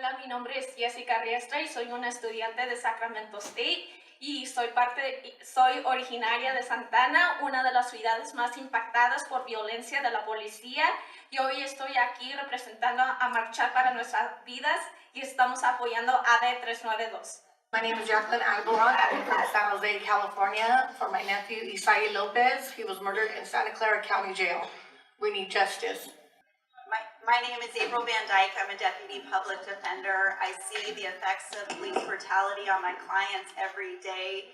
Hola, mi nombre es Jessica Riestra y soy una estudiante de Sacramento State y soy originaria de Santana, una de las ciudades más impactadas por violencia de la policía, y hoy estoy aquí representando a Marchar para Nuestras Vidas y estamos apoyando AB392. My name is Jacqueline Alboron. I'm from San Jose, California, for my nephew Isai Lopez. He was murdered in Santa Clara County Jail. We need justice. My name is April Van Dyke. I'm a deputy public defender. I see the effects of police brutality on my clients every day.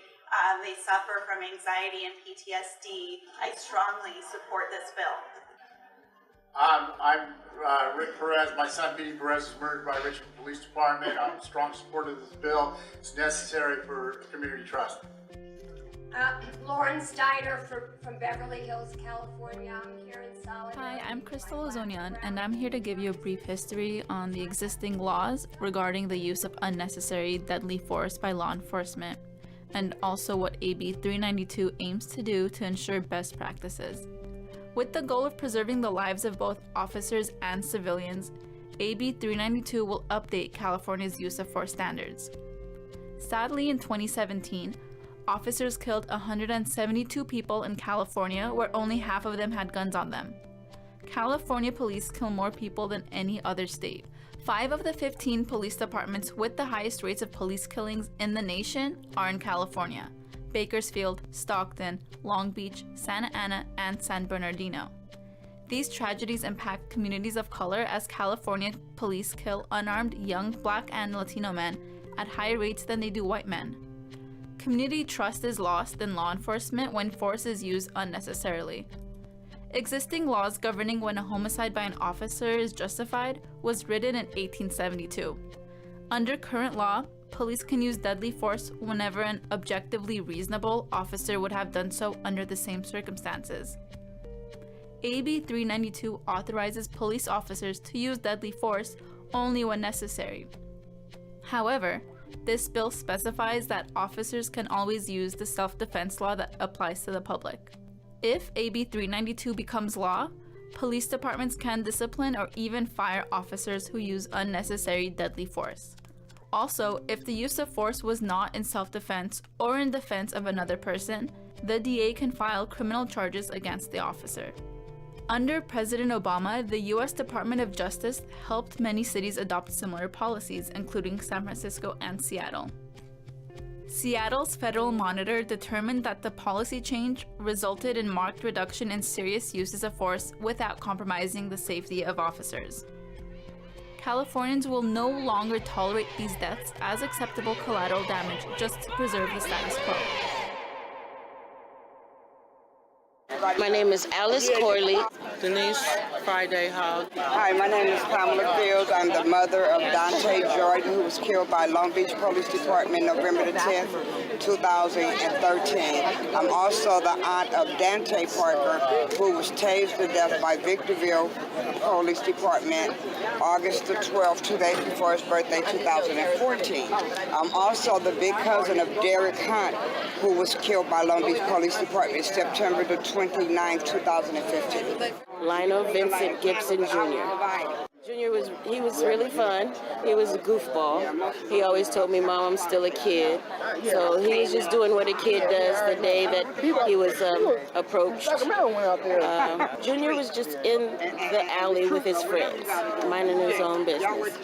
They suffer from anxiety and PTSD. I strongly support this bill. I'm Rick Perez. My son, B. Perez, was murdered by Richmond Police Department. I'm a strong supporter of this bill. It's necessary for community trust. Lauren Steiner from Beverly Hills, California. I'm Karen Solid. Hi, I'm Crystal Ozonian, and I'm here to give you a brief history on the existing laws regarding the use of unnecessary deadly force by law enforcement, and also what AB 392 aims to do to ensure best practices. With the goal of preserving the lives of both officers and civilians, AB 392 will update California's use of force standards. Sadly, in 2017, officers killed 172 people in California, where only half of them had guns on them. California police kill more people than any other state. 5 of the 15 police departments with the highest rates of police killings in the nation are in California: Bakersfield, Stockton, Long Beach, Santa Ana, and San Bernardino. These tragedies impact communities of color as California police kill unarmed young Black and Latino men at higher rates than they do white men. Community trust is lost in law enforcement when force is used unnecessarily. Existing laws governing when a homicide by an officer is justified was written in 1872. Under current law, police can use deadly force whenever an objectively reasonable officer would have done so under the same circumstances. AB 392 authorizes police officers to use deadly force only when necessary. However, this bill specifies that officers can always use the self-defense law that applies to the public. If AB 392 becomes law, police departments can discipline or even fire officers who use unnecessary deadly force. Also, if the use of force was not in self-defense or in defense of another person, the DA can file criminal charges against the officer. Under President Obama, the U.S. Department of Justice helped many cities adopt similar policies, including San Francisco and Seattle. Seattle's Federal Monitor determined that the policy change resulted in marked reduction in serious uses of force without compromising the safety of officers. Californians will no longer tolerate these deaths as acceptable collateral damage just to preserve the status quo. My name is Alice Corley. Denise Friday Hall. Hi, my name is Pamela Fields. I'm the mother of Dante Jordan, who was killed by Long Beach Police Department November the 10th, 2013. I'm also the aunt of Dante Parker, who was tased to death by Victorville Police Department August the 12th, 2 days before his birthday, 2014. I'm also the big cousin of Derek Hunt, who was killed by Long Beach Police Department September the 29th, 2015. Lionel Vincent Gibson Jr. Junior was really fun. He was a goofball. He always told me, "Mom, I'm still a kid." So he was just doing what a kid does the day that he was approached. Junior was just in the alley with his friends, minding his own business.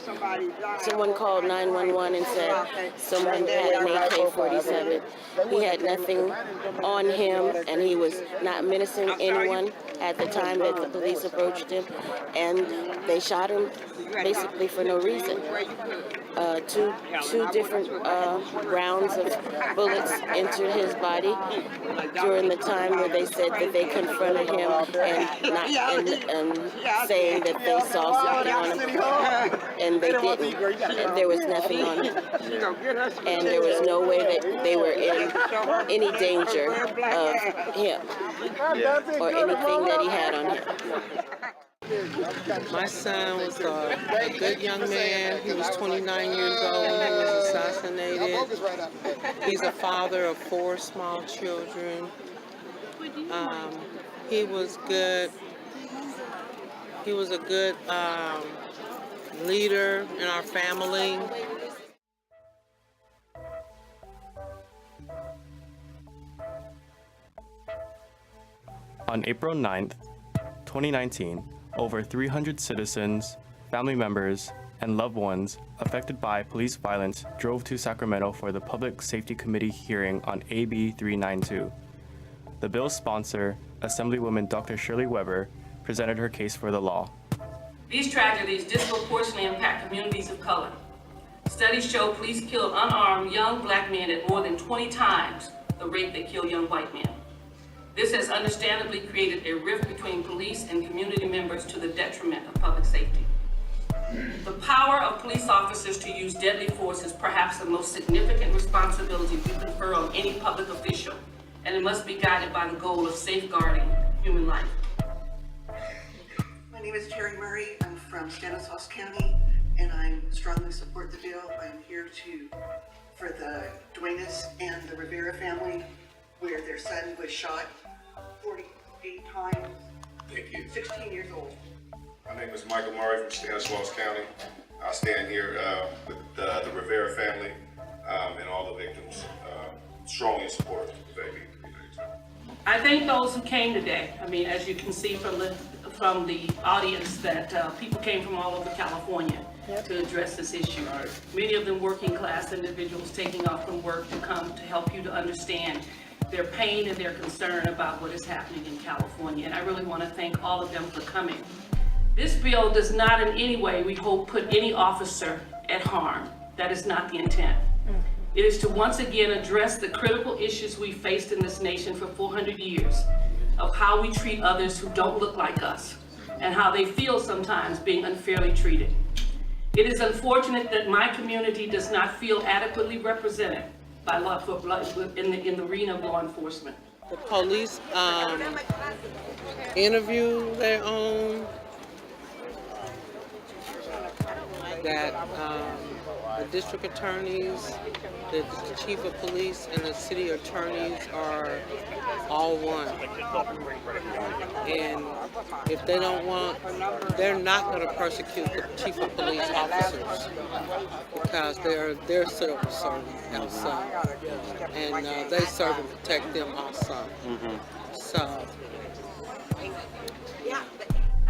Someone called 911 and said someone had an AK-47. He had nothing on him, and he was not menacing anyone at the time that the police approached him, and they shot him basically for no reason. Two different rounds of bullets entered his body during the time where they said that they confronted him and saying that they saw something on him, and they didn't. And there was nothing on him, and there was no way that they were in any danger of him or anything that he had on him. My son was a good young man. He was 29 years old. He was assassinated. He's a father of 4 small children. He was good. He was a good leader in our family. On April 9th, 2019, over 300 citizens, family members, and loved ones affected by police violence drove to Sacramento for the Public Safety Committee hearing on AB 392. The bill's sponsor, Assemblywoman Dr. Shirley Weber, presented her case for the law. These tragedies disproportionately impact communities of color. Studies show police kill unarmed young black men at more than 20 times the rate they kill young white men. This has understandably created a rift between police and community members to the detriment of public safety. The power of police officers to use deadly force is perhaps the most significant responsibility we confer on any public official, and it must be guided by the goal of safeguarding human life. My name is Terry Murray. I'm from Stanislaus County, and I strongly support the bill. I'm here for the Duenas and the Rivera family, where their son was shot 48 times. Thank you. 16 years old. My name is Michael Murray from Stanislaus County. I stand here with the Rivera family and all the victims. Strongly support the AB 392. I thank those who came today. I mean, as you can see from the audience, that people came from all over California to address this issue. Many of them working class individuals taking off from work to come to help you to understand their pain and their concern about what is happening in California. And I really want to thank all of them for coming. This bill does not in any way, we hope, put any officer at harm. That is not the intent. It is to once again address the critical issues we faced in this nation for 400 years of how we treat others who don't look like us and how they feel sometimes being unfairly treated. It is unfortunate that my community does not feel adequately represented by law in the arena of law enforcement. The police interview their own, that the district attorneys, the chief of police, and the city attorneys are all one. And if they don't want, they're not going to persecute the chief of police officers because they're civil servants also, and they serve and protect them also. So.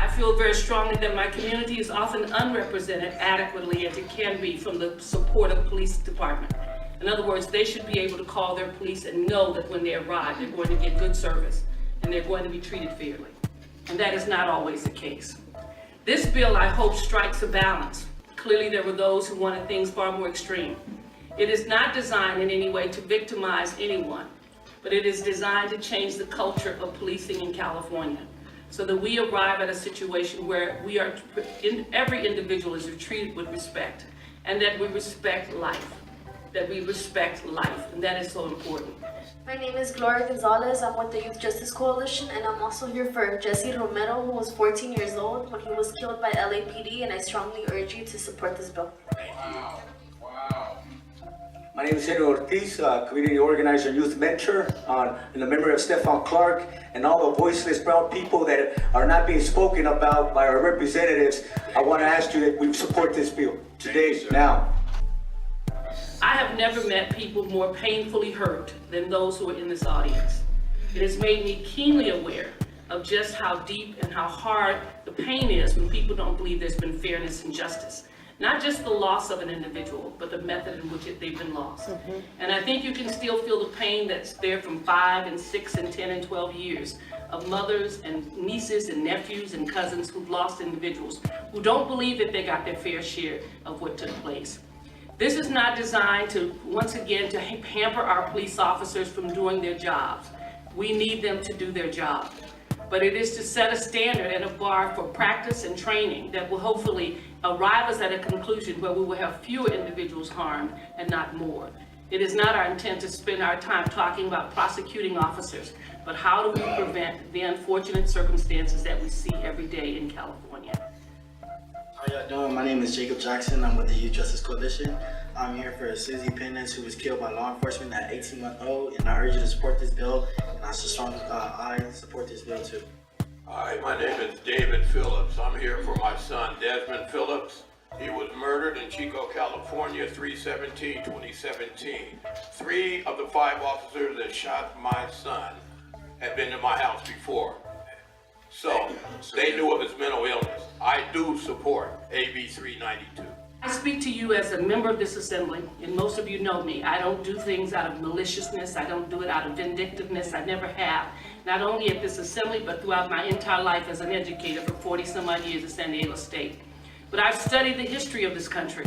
I feel very strongly that my community is often unrepresented adequately as it can be from the support of police department. In other words, they should be able to call their police and know that when they arrive, they're going to get good service and they're going to be treated fairly. And that is not always the case. This bill, I hope, strikes a balance. Clearly, there were those who wanted things far more extreme. It is not designed in any way to victimize anyone, but it is designed to change the culture of policing in California, so that we arrive at a situation where every individual is treated with respect, and that we respect life, and that is so important. My name is Gloria Gonzalez. I'm with the Youth Justice Coalition, and I'm also here for Jesse Romero, who was 14 years old when he was killed by LAPD, and I strongly urge you to support this bill. Wow. My name is Henry Ortiz, community organizer, youth mentor, and a member of Stephon Clark, and all the voiceless brown people that are not being spoken about by our representatives. I want to ask you that we support this bill today, now. I have never met people more painfully hurt than those who are in this audience. It has made me keenly aware of just how deep and how hard the pain is when people don't believe there's been fairness and justice. Not just the loss of an individual, but the method in which they've been lost. And I think you can still feel the pain that's there from 5 and 6 and 10 and 12 years of mothers and nieces and nephews and cousins who've lost individuals who don't believe that they got their fair share of what took place. This is not designed to, once again, to hamper our police officers from doing their jobs. We need them to do their job. But it is to set a standard and a bar for practice and training that will hopefully arrive us at a conclusion where we will have fewer individuals harmed and not more. It is not our intent to spend our time talking about prosecuting officers, but how do we prevent the unfortunate circumstances that we see every day in California? How y'all doing? My name is Jacob Jackson. I'm with the Youth Justice Coalition. I'm here for Susie Penance, who was killed by law enforcement at 18-month-old, and I urge you to support this bill, and I support this bill too. Hi, my name is David Phillips. I'm here for my son Desmond Phillips, He was murdered in Chico, California, 3/17/2017. 3 of the 5 officers that shot my son had been to my house before. So they knew of his mental illness. I do support AB 392. I speak to you as a member of this assembly, and most of you know me. I don't do things out of maliciousness. I don't do it out of vindictiveness. I never have. Not only at this assembly, but throughout my entire life as an educator for 40 some odd years at San Diego State. But I've studied the history of this country,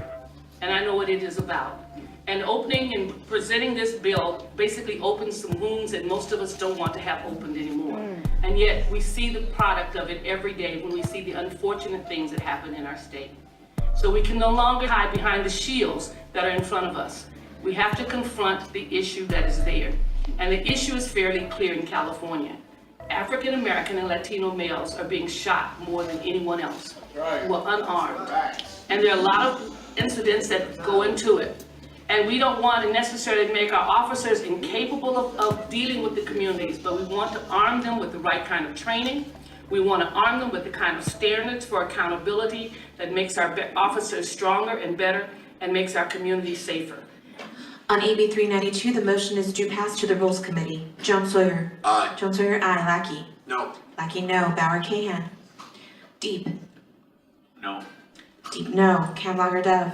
and I know what it is about. And opening and presenting this bill basically opens some wounds that most of us don't want to have opened anymore. And yet we see the product of it every day when we see the unfortunate things that happen in our state. So we can no longer hide behind the shields that are in front of us. We have to confront the issue that is there. And the issue is fairly clear in California. African American and Latino males are being shot more than anyone else who are unarmed. And there are a lot of incidents that go into it. And we don't want to necessarily make our officers incapable of dealing with the communities, but we want to arm them with the right kind of training. We want to arm them with the kind of standards for accountability that makes our officers stronger and better and makes our communities safer. On AB 392, the motion is due pass to the Rules Committee. Jones Sawyer. Aye. Jones Sawyer, aye. Lackey. No. Lackey, no. Bauer Cahan. Deep. No. Deep, no. Camlager Dove.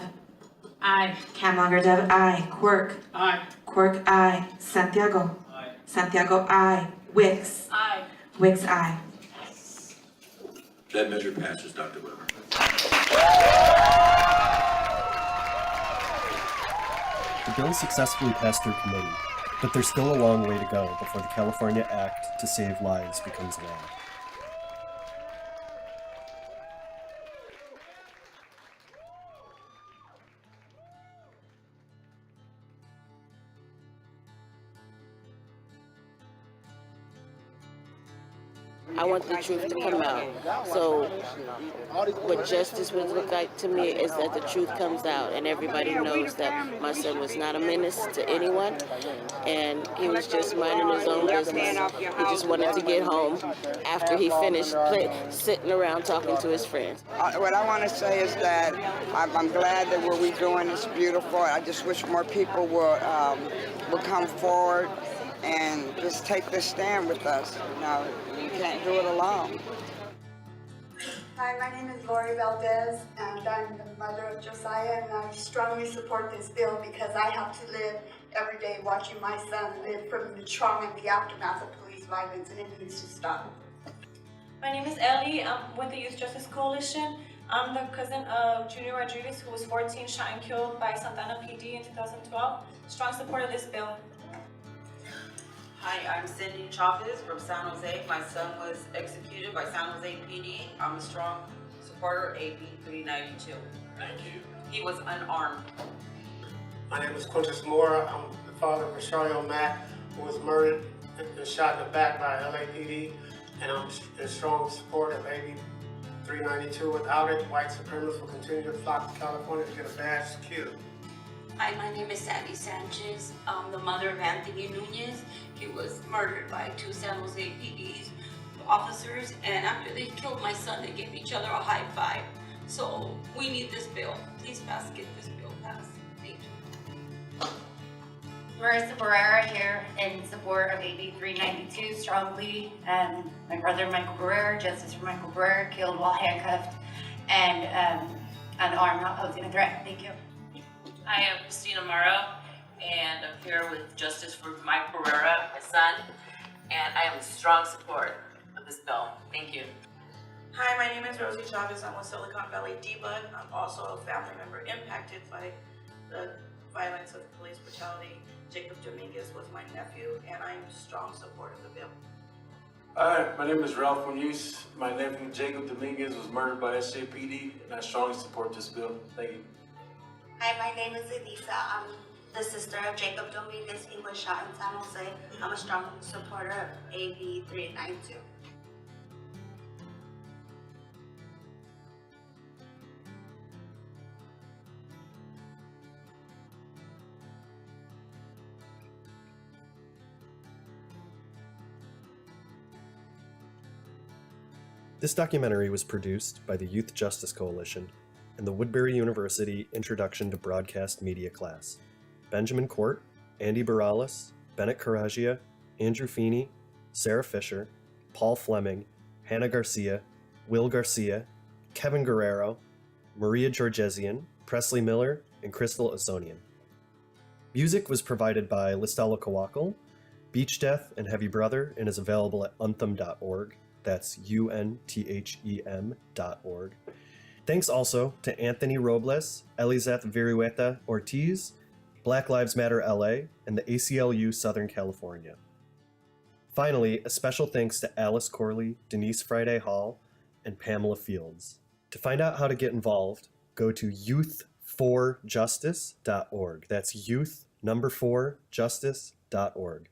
Aye. Camlager Dove, aye. Quirk. Aye. Quirk, aye. Santiago. Aye. Santiago, aye. Wicks. Aye. Wicks, aye. That measure passes, Dr. Weber. The bill successfully passed through committee, but there's still a long way to go before the California Act to Save Lives becomes law. I want the truth to come out. So what justice would look like to me is that the truth comes out and everybody knows that my son was not a menace to anyone and he was just minding his own business. He just wanted to get home after he finished sitting around talking to his friends. What I want to say is that I'm glad that what we're doing is beautiful. I just wish more people would come forward and just take this stand with us. You know, you can't do it alone. Hi, my name is Lori Valdez, and I'm the mother of Josiah, and I strongly support this bill because I have to live every day watching my son live from the trauma and the aftermath of police violence, and it needs to stop. My name is Ellie. I'm with the Youth Justice Coalition. I'm the cousin of Junior Rodriguez, who was 14, shot and killed by Santana PD in 2012. Strong support of this bill. Hi, I'm Cindy Chavez from San Jose. My son was executed by San Jose PD. I'm a strong supporter of AB 392. Thank you. He was unarmed. My name is Quintus Mora. I'm the father of Rosario Mack, who was murdered and shot in the back by LAPD, and I'm in strong support of AB 392. Without it, white supremacists will continue to flock to California to get a badge secured. Hi, my name is Sandy Sanchez. I'm the mother of Anthony Nunez. He was murdered by 2 San Jose PD's officers, and after they killed my son, they gave each other a high five. So we need this bill. Please pass, get this bill passed. Thank you. Marissa Barrera here in support of AB 392 strongly. My brother Michael Barrera, justice for Michael Barrera, killed while handcuffed and unarmed, not posing a threat. Thank you. I am Christina Morrow, and I'm here with Justice for Mike Barrera, my son, and I am in strong support of this bill. Thank you. Hi, my name is Rosie Chavez. I'm with Silicon Valley DBUD. I'm also a family member impacted by the violence of police brutality. Jacob Dominguez was my nephew, and I am in strong support of the bill. Hi, my name is Ralph Munoz. My nephew Jacob Dominguez was murdered by SJPD, and I strongly support this bill. Thank you. Hi, my name is Elisa. I'm the sister of Jacob Dominguez. He was shot in San Jose. I'm a strong supporter of AB 392. This documentary was produced by the Youth Justice Coalition and the Woodbury University Introduction to Broadcast Media class. Benjamin Court, Andy Baralis, Bennett Karagia, Andrew Feeney, Sarah Fisher, Paul Fleming, Hannah Garcia, Will Garcia, Kevin Guerrero, Maria Georgesian, Presley Miller, and Crystal Ozonian. Music was provided by Listella Kawakal, Beach Death, and Heavy Brother, and is available at unthem.org. That's UNTHEM.org. Thanks also to Anthony Robles, Elizeth Virueta Ortiz, Black Lives Matter LA, and the ACLU Southern California. Finally, a special thanks to Alice Corley, Denise Friday Hall, and Pamela Fields. To find out how to get involved, go to youth4justice.org. That's youth4justice.org.